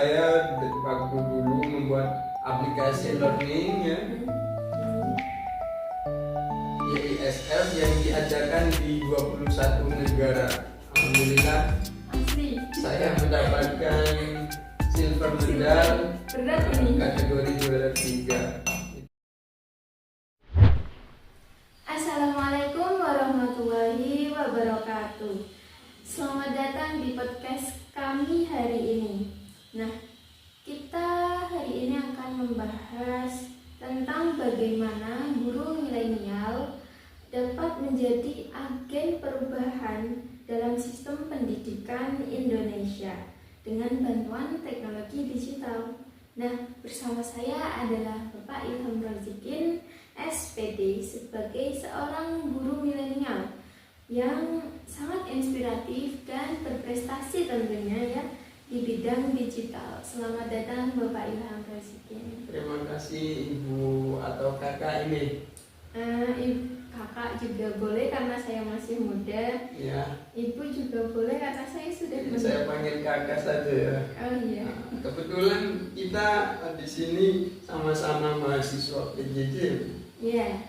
saya waktu dulu membuat aplikasi learning ya, YISL yang diajarkan di 21 negara. Alhamdulillah saya mendapatkan silver medal kategori juara 3. Assalamualaikum warahmatullahi wabarakatuh. Selamat datang di podcast kami hari ini. Nah, kita hari ini akan membahas tentang bagaimana guru milenial dapat menjadi agen perubahan dalam sistem pendidikan Indonesia dengan bantuan teknologi digital. Nah, bersama saya adalah Bapak Ilham Rozikin, SPD, sebagai seorang guru milenial yang sangat inspiratif dan berprestasi tentunya ya di bidang digital. Selamat datang Bapak Ilham Rozikin. Terima kasih Ibu atau Kakak ini. Kakak juga boleh karena saya masih muda. Ya. Ibu juga boleh karena saya sudah muda. Saya panggil Kakak saja ya. Oh iya. Nah, kebetulan kita di sini sama-sama mahasiswa PJJ. Iya.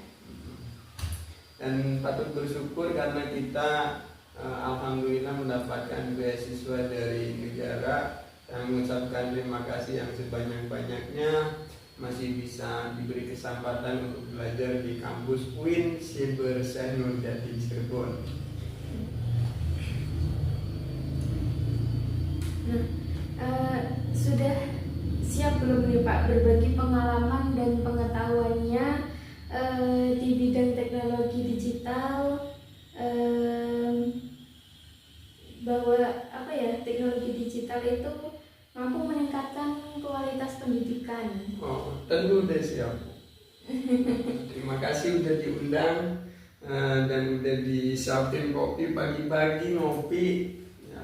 Dan patut bersyukur karena kita alhamdulillah mendapatkan beasiswa dari negara. Saya mengucapkan terima kasih yang sebanyak-banyaknya masih bisa diberi kesempatan untuk belajar di kampus UIN Cyber Senur Jati Cirebon. Nah, sudah siap belum nih Pak berbagi pengalaman dan pengetahuannya di bidang teknologi digital, bahwa teknologi digital itu mampu meningkatkan kualitas pendidikan. Oh, tentu udah siap. Terima kasih udah diundang dan udah disiapin kopi pagi-pagi ngopi. Ya,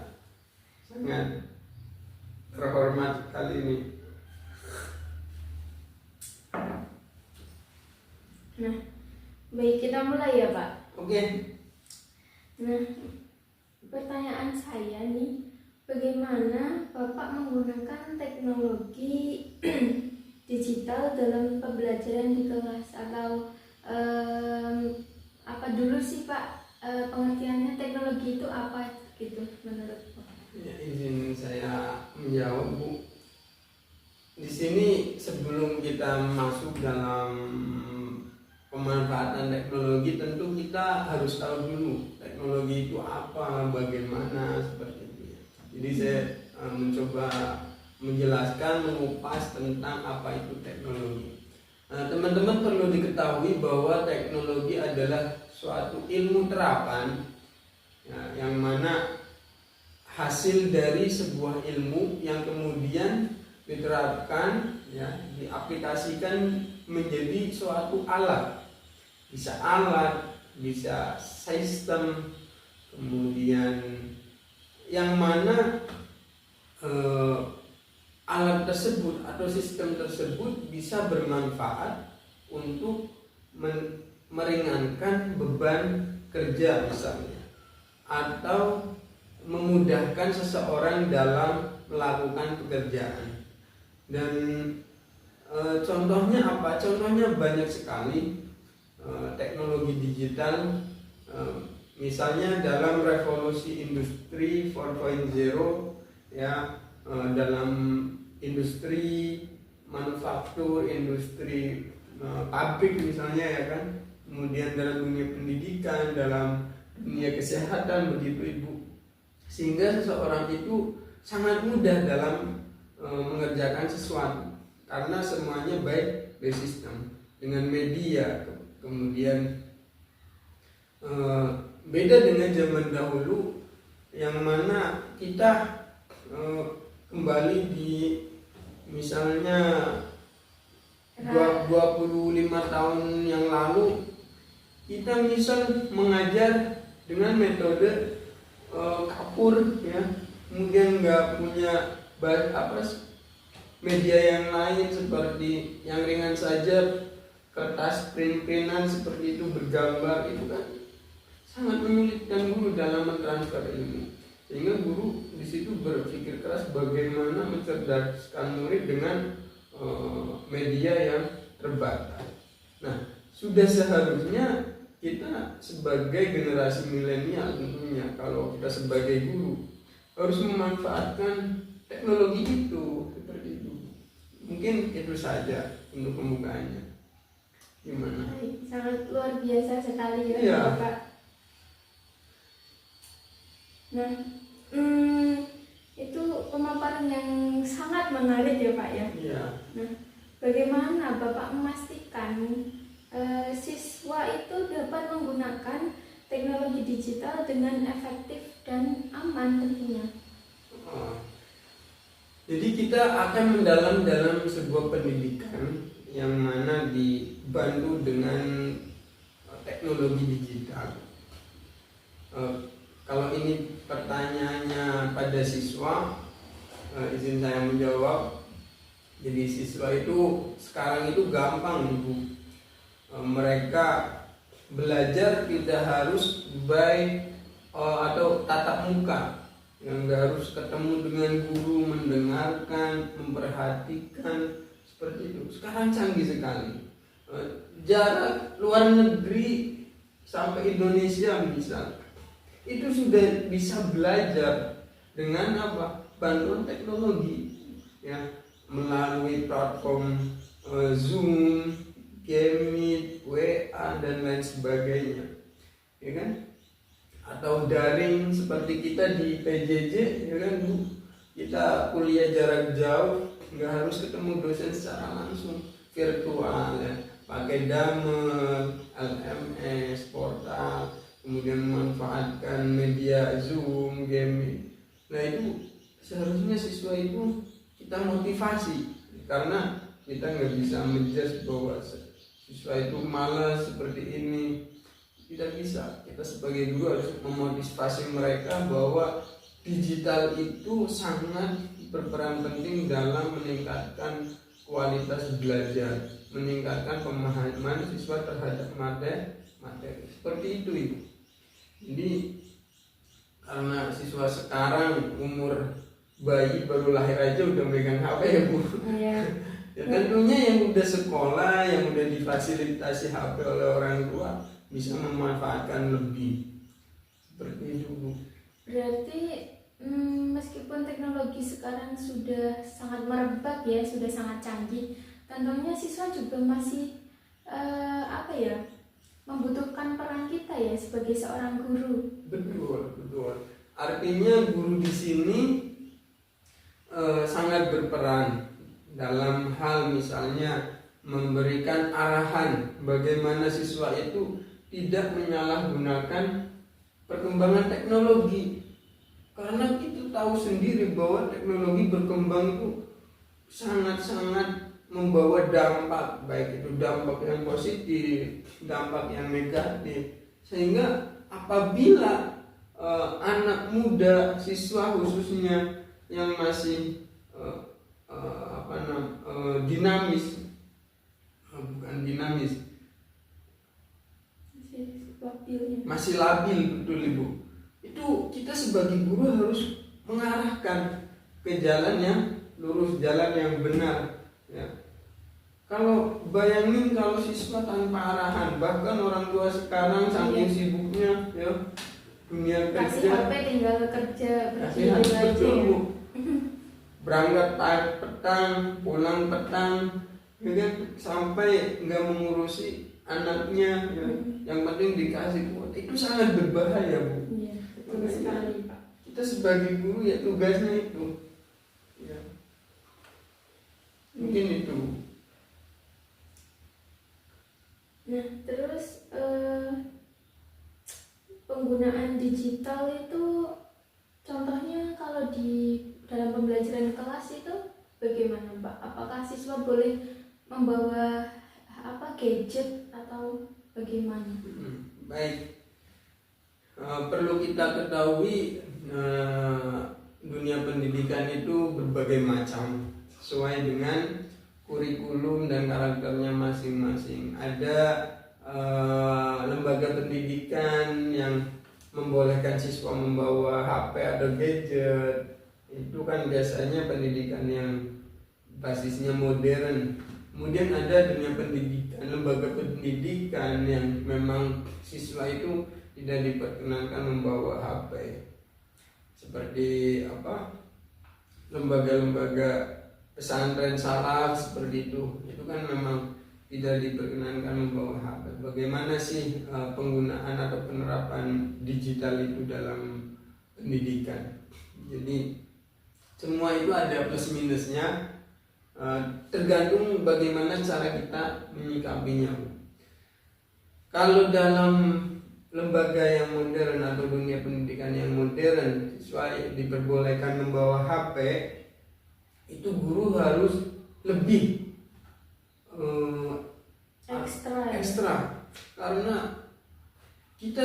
sangat terhormat kali ini. Nah, baik, kita mulai ya Pak. Oke. Nah, pertanyaan saya nih, bagaimana Bapak menggunakan teknologi digital dalam pembelajaran di kelas, atau apa dulu sih Pak pengertiannya teknologi itu apa gitu menurut Bapak? Ya, izin saya menjawab Bu. Di sini sebelum kita masuk dalam pemanfaatan teknologi, tentu kita harus tahu dulu teknologi itu apa, bagaimana, seperti itu. Jadi saya mencoba menjelaskan, mengupas tentang apa itu teknologi. Teman-teman perlu diketahui bahwa teknologi adalah suatu ilmu terapan ya, yang mana hasil dari sebuah ilmu yang kemudian diterapkan ya, diaplikasikan menjadi suatu alat. Bisa alat, bisa sistem, kemudian yang mana alat tersebut atau sistem tersebut bisa bermanfaat untuk meringankan beban kerja misalnya, atau memudahkan seseorang dalam melakukan pekerjaan. Dan contohnya apa? Contohnya banyak sekali. Teknologi digital misalnya dalam revolusi industri 4.0 ya, dalam industri manufaktur, industri pabrik misalnya ya kan, kemudian dalam dunia pendidikan, dalam dunia kesehatan, begitu Ibu, sehingga seseorang itu sangat mudah dalam mengerjakan sesuatu karena semuanya baik by system dengan media. Kemudian beda dengan zaman dahulu yang mana kita kembali di misalnya 25 tahun yang lalu, kita misal mengajar dengan metode kapur ya, kemudian nggak punya media yang lain seperti yang ringan saja, kertas print-printan seperti itu, bergambar, itu kan sangat menyulitkan guru dalam mentransfer ilmu. sehingga guru di situ berpikir keras bagaimana mencerdaskan murid dengan media yang terbatas. Nah, sudah seharusnya kita sebagai generasi milenial tentunya, kalau kita sebagai guru harus memanfaatkan teknologi itu seperti itu. Mungkin itu saja untuk pembukaannya. Gimana? Sangat luar biasa sekali ya, Iya. Bapak. Nah, itu pemaparan yang sangat menarik ya Pak ya. Iya. Nah, bagaimana Bapak memastikan siswa itu dapat menggunakan teknologi digital dengan efektif dan aman tentunya? Jadi kita akan mendalam dalam sebuah pendidikan yang mana dibantu dengan teknologi digital. Kalau ini pertanyaannya pada siswa, izin saya menjawab. Jadi siswa itu sekarang itu gampang Bu. Mereka belajar tidak harus atau tatap muka, yang nggak harus ketemu dengan guru, mendengarkan, memperhatikan seperti itu. Sekarang canggih sekali. Jarak luar negeri sampai Indonesia misal, itu sudah bisa belajar dengan apa? Bantuan teknologi, ya, melalui platform Zoom, Meet, WA dan lain sebagainya, ya kan? Atau daring seperti kita di PJJ, ya kan Bu? Kita kuliah jarak jauh, nggak harus ketemu dosen secara langsung, virtual ya, pakai Damel, LMS, portal, kemudian memanfaatkan media Zoom, game. Nah itu seharusnya siswa itu kita motivasi, karena kita nggak bisa menjudge bahwa siswa itu malas seperti ini. Tidak bisa. Kita sebagai guru harus memotivasi mereka bahwa digital itu sangat berperan penting dalam meningkatkan kualitas belajar, meningkatkan pemahaman siswa terhadap materi. Seperti itu Ibu. Jadi karena siswa sekarang umur bayi baru lahir aja udah megang HP ya Bu. Iya. Ya tentunya yang udah sekolah, yang udah difasilitasi HP oleh orang tua bisa memanfaatkan lebih. Seperti itu Bu. Berarti meskipun teknologi sekarang sudah sangat merebak ya, sudah sangat canggih, tentunya siswa juga masih membutuhkan peran kita ya sebagai seorang guru. Betul. Artinya guru di sini sangat berperan dalam hal misalnya memberikan arahan bagaimana siswa itu tidak menyalahgunakan perkembangan teknologi, karena kita tahu sendiri bahwa teknologi berkembang itu sangat-sangat membawa dampak, baik itu dampak yang positif, dampak yang negatif, sehingga apabila anak muda, siswa khususnya yang masih masih labil, betul Ibu. Itu kita sebagai guru harus mengarahkan ke jalan yang lurus, jalan yang benar ya. Kalau bayangin kalau siswa tanpa arahan, bahkan orang tua sekarang saking sibuknya ya, dunia kasih kerja, HP tinggal kerja kasih berarti HP, betul aja Bu. ya. Berangkat petang, pulang petang, ya kan? Sampai nggak mengurusi anaknya ya. Yang penting dikasih kuota, itu sangat berbahaya Bu. Iya, betul sekali Pak. Kita sebagai guru ya tugasnya itu ya. Mungkin itu. Nah terus penggunaan digital itu contohnya kalau di dalam pembelajaran kelas itu bagaimana Pak? Apakah siswa boleh membawa gadget atau bagaimana? Baik, perlu kita ketahui dunia pendidikan itu berbagai macam sesuai dengan kurikulum dan karakternya masing-masing. Ada lembaga pendidikan yang membolehkan siswa membawa HP atau gadget, itu kan biasanya pendidikan yang basisnya modern. Kemudian ada dunia pendidikan, lembaga pendidikan yang memang siswa itu tidak diperkenankan membawa HP, seperti lembaga-lembaga pesantren salaf seperti itu kan memang tidak diperkenankan membawa HP. Bagaimana sih penggunaan atau penerapan digital itu dalam pendidikan? Jadi semua itu ada plus minusnya, tergantung bagaimana cara kita menyikapinya. Kalau dalam lembaga yang modern atau dunia pendidikan yang modern, siswa diperbolehkan membawa HP, itu guru harus lebih ekstra, karena kita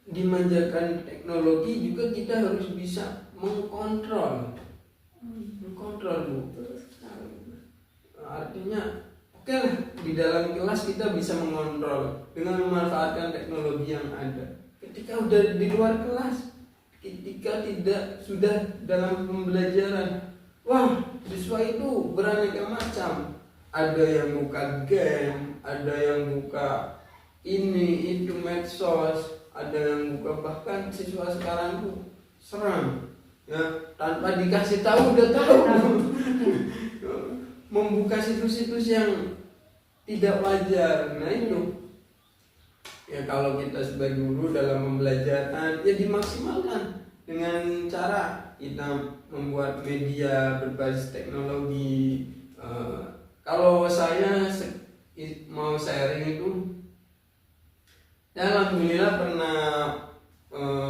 dimanjakan teknologi juga kita harus bisa mengkontrol Bu. Artinya oke lah, di dalam kelas kita bisa mengontrol dengan memanfaatkan teknologi yang ada. Ketika udah di luar kelas, ketika tidak sudah dalam pembelajaran, wah, siswa itu beraneka macam. Ada yang buka game, ada yang buka ini itu medsos, ada yang buka, bahkan siswa sekarang tuh seram ya, tanpa dikasih tahu udah tahu. Membuka situs-situs yang tidak wajar. Nah itu ya, kalau kita sebagai guru dalam pembelajaran ya dimaksimalkan dengan cara kita membuat media berbasis teknologi. Kalau saya mau sharing itu, ya alhamdulillah pernah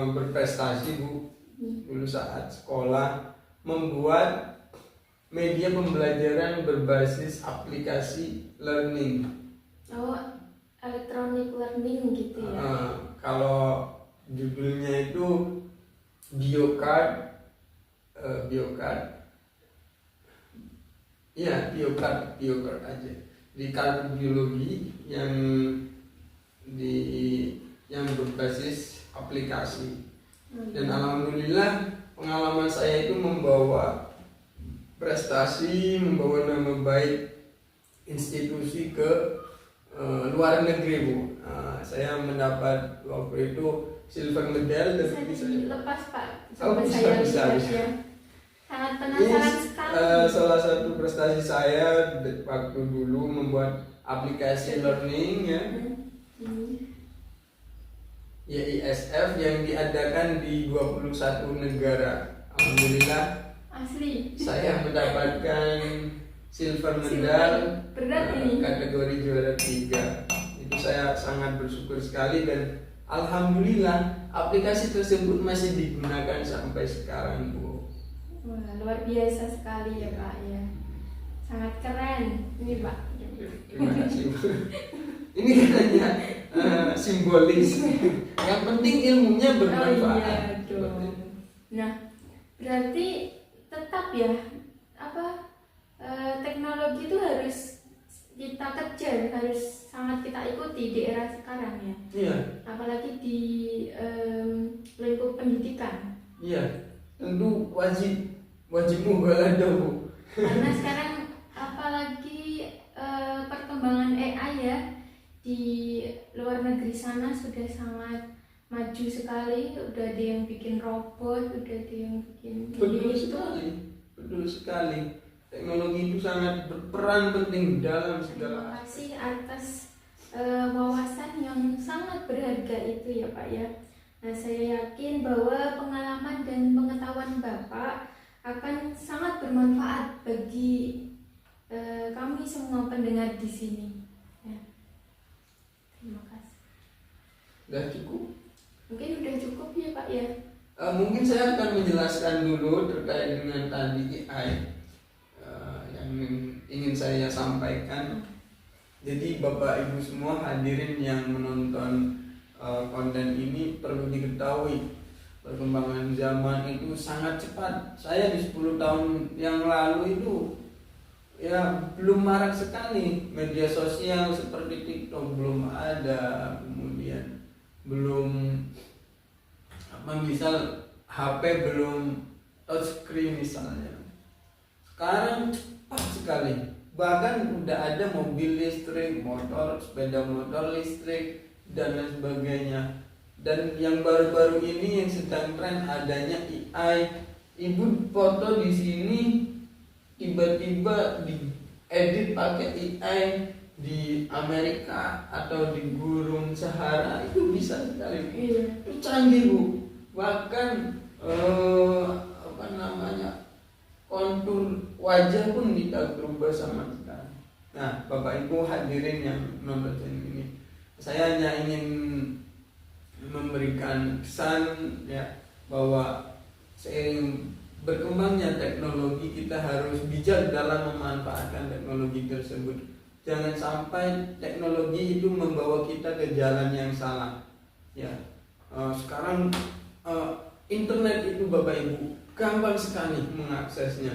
berprestasi Bu, dulu saat sekolah membuat media pembelajaran berbasis aplikasi learning. Oh, electronic learning gitu ya. Kalau judulnya itu biocard aja, di kartu biologi yang berbasis aplikasi. Dan alhamdulillah pengalaman saya itu membawa prestasi, membawa nama baik institusi ke luar negeri Bu. Saya mendapat waktu itu silver medal. Bisa dilepas Pak? Bisa. Ya. Sangat penasaran sekali. Salah satu prestasi saya waktu dulu membuat aplikasi learning ya. Ya ISF yang diadakan di 21 negara. Alhamdulillah asli saya mendapatkan silver medal kategori juara 3. Itu saya sangat bersyukur sekali, dan alhamdulillah aplikasi tersebut masih digunakan sampai sekarang Bu. Wah, luar biasa sekali ya Pak ya. Sangat keren ini Pak. Terima kasih Bu. Ini kan hanya simbolis. Yang penting ilmunya bermanfaat. Oh iya dong. Nah, berarti tetap ya teknologi itu harus kita kejar, harus sangat kita ikuti di era sekarang ya. Iya. Apalagi di lingkup pendidikan. Iya, tentu wajib mubalaghah Bu. Karena sekarang apalagi perkembangan AI ya di luar negeri sana sudah sangat maju sekali. Udah ada yang bikin robot, udah ada yang bikin Betul sekali. Teknologi itu sangat berperan penting dalam segala. Terima kasih atas wawasan yang sangat berharga itu ya Pak ya. Nah, saya yakin bahwa pengalaman dan pengetahuan Bapak akan sangat bermanfaat bagi kami semua pendengar di sini. Ya. Terima kasih. Sudah cukup? Mungkin udah cukup ya Pak ya. Mungkin saya akan menjelaskan dulu terkait dengan tadi AI yang ingin saya sampaikan. Jadi Bapak Ibu semua hadirin yang menonton konten ini perlu diketahui perkembangan zaman itu sangat cepat. Saya di 10 tahun yang lalu itu ya belum marak sekali media sosial seperti TikTok, belum ada, kemudian belum misal HP belum touchscreen misalnya, sekarang cepat sekali. Bahkan udah ada mobil listrik, motor, sepeda motor listrik dan lain sebagainya. Dan yang baru-baru ini yang sedang tren adanya AI. Ibu foto di sini tiba-tiba diedit pakai AI di Amerika atau di gurun Sahara, itu bisa sekali. Itu canggih Bu. Bahkan kontur wajah pun tidak berubah sama sekali. Nah, Bapak Ibu hadirin yang nonton ini, saya hanya ingin memberikan kesan ya, bahwa seiring berkembangnya teknologi kita harus bijak dalam memanfaatkan teknologi tersebut. Jangan sampai teknologi itu membawa kita ke jalan yang salah. Ya, sekarang internet itu Bapak Ibu gampang sekali mengaksesnya.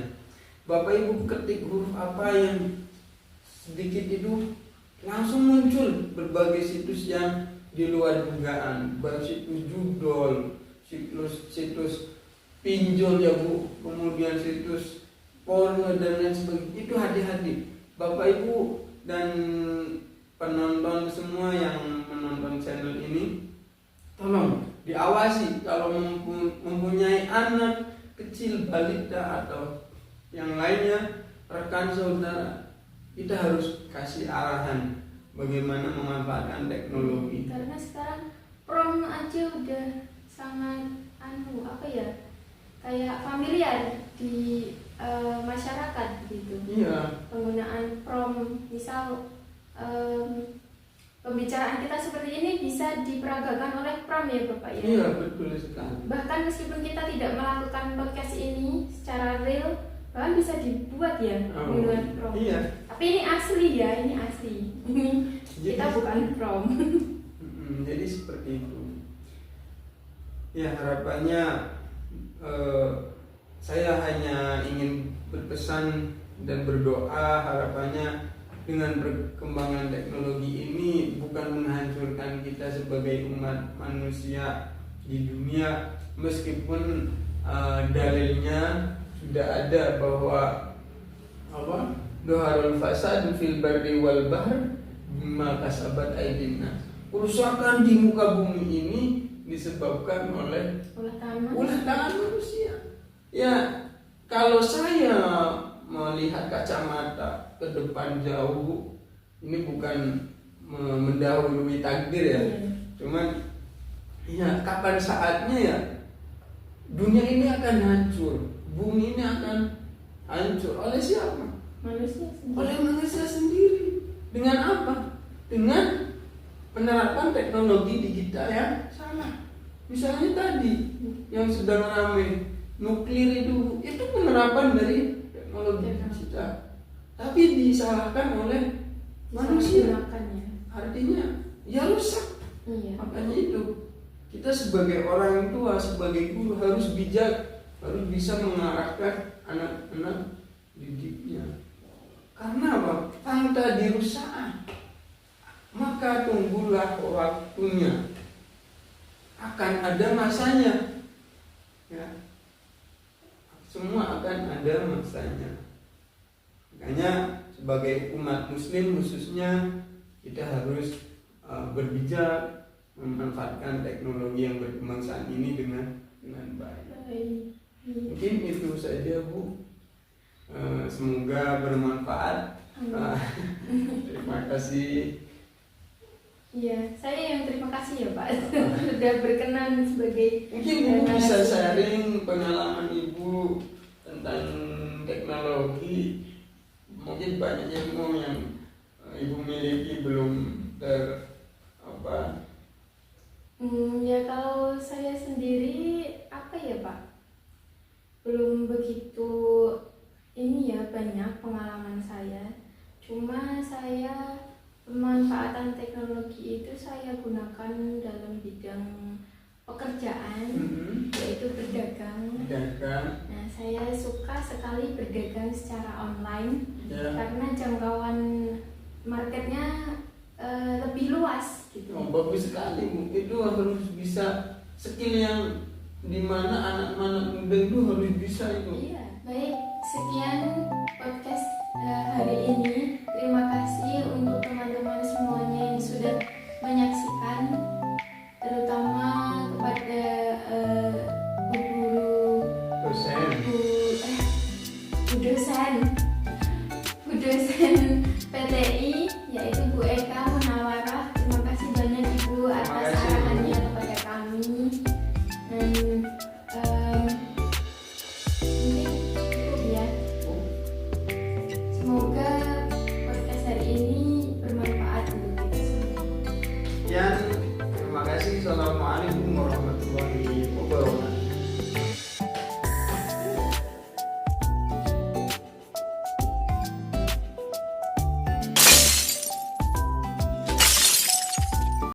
Bapak Ibu ketik huruf apa yang sedikit itu langsung muncul berbagai situs yang di luar dugaan, situs judol, situs pinjol ya Bu, kemudian situs porno dan lain sebagainya. Itu hati-hati Bapak Ibu dan penonton semua yang menonton channel ini, tolong diawasi. Kalau mempunyai anak kecil, balita atau yang lainnya, rekan saudara, kita harus kasih arahan bagaimana memanfaatkan teknologi. Karena sekarang prom aja udah sangat kayak familiar di masyarakat gitu. Iya. Penggunaan prom, misal pembicaraan kita seperti ini bisa diperagakan oleh prom ya Bapak ya. Iya, betul sekali. Bahkan meskipun kita tidak melakukan podcast ini secara real, bahkan bisa dibuat ya dengan prom. Iya. Tapi ini asli ya, ini asli. Kita bukan prom. Jadi seperti itu. Ya, harapannya saya hanya ingin berpesan dan berdoa, harapannya dengan perkembangan teknologi ini bukan menghancurkan kita sebagai umat manusia di dunia, meskipun dalilnya sudah ada bahwa Doharul fasad fil barri wal bahr bima kasabat aydin nas. Kerusakan di muka bumi ini disebabkan oleh ulah tangan manusia. Ya, kalau saya melihat kacamata ke depan jauh, ini bukan mendahului takdir ya. Cuman ya kapan saatnya ya dunia ini akan hancur, bumi ini akan hancur oleh siapa? Manusia sendiri. Oleh manusia sendiri. Dengan apa? Dengan penerapan teknologi digital yang salah. Misalnya tadi yang sedang ramai nuklir itu penerapan dari teknologi digital, tapi disalahkan oleh manusia. Artinya ya rusak. Iya. Makanya itu kita sebagai orang tua, sebagai guru harus bijak, harus bisa mengarahkan anak-anak didiknya. Karena apa? Tangta dirusak, maka tunggulah waktunya. Akan ada masanya. Ya. Semua akan ada masanya. Makanya sebagai umat muslim khususnya kita harus berbijak memanfaatkan teknologi yang berkembang saat ini dengan baik. Mungkin itu saja Bu. Semoga bermanfaat. Terima kasih. Iya, saya yang terima kasih ya Pak sudah berkenan sebagai. Mungkin Ibu bisa sharing pengalaman Ibu tentang teknologi. Mungkin banyak ilmu yang Ibu miliki belum Ya kalau saya sendiri ya Pak, belum begitu ini ya, banyak pengalaman saya. Cuma saya pemanfaatan teknologi itu saya gunakan dalam bidang pekerjaan, yaitu berdagang. Nah, saya suka sekali berdagang secara online karena jangkauan marketnya lebih luas gitu. Bagus sekali Bu. Itu harus bisa skill yang dimana anak-anak muda itu harus bisa itu. Iya, baik, sekian podcast hari ini. Terima kasih untuk teman-teman semuanya yang sudah menyaksikan, terutama kepada Bu Guru, Dosen. Bu dosen